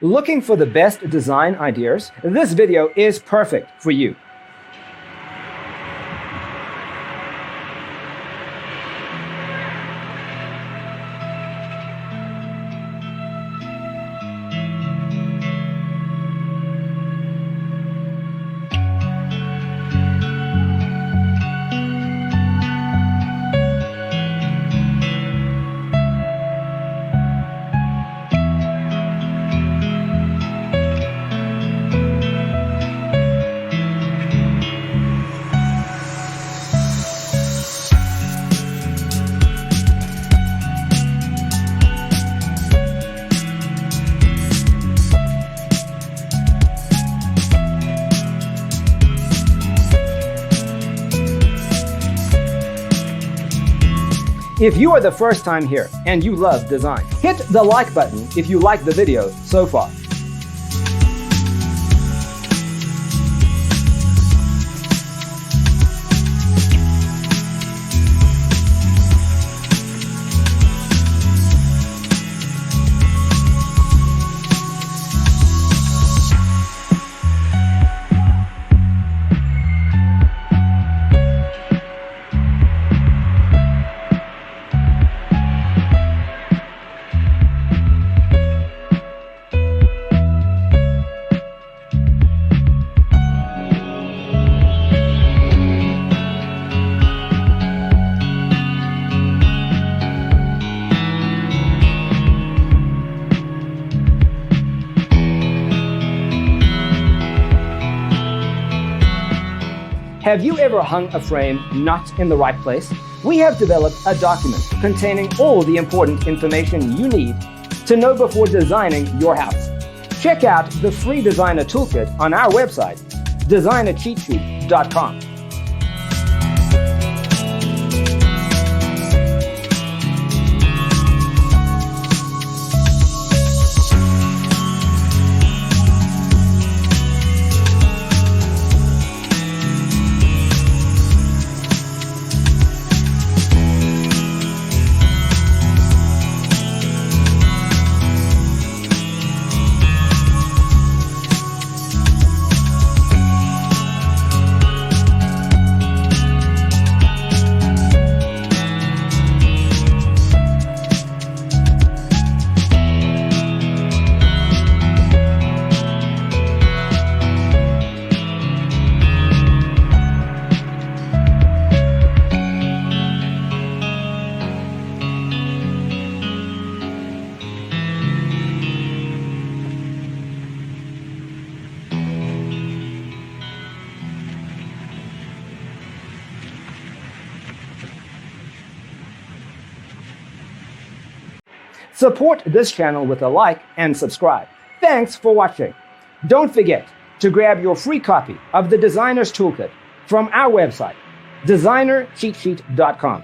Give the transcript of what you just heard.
Looking for the best design ideas? This video is perfect for you. If you are the first time here and you love design, hit the like button if you like the video so far. Have you ever hung a frame not in the right place? We have developed a document containing all the important information you need to know before designing your house. Check out the free designer toolkit on our website, designercheatsheet.com. Support this channel with a like and subscribe. Thanks for watching. Don't forget to grab your free copy of the Designer's Toolkit from our website, designercheatsheet.com.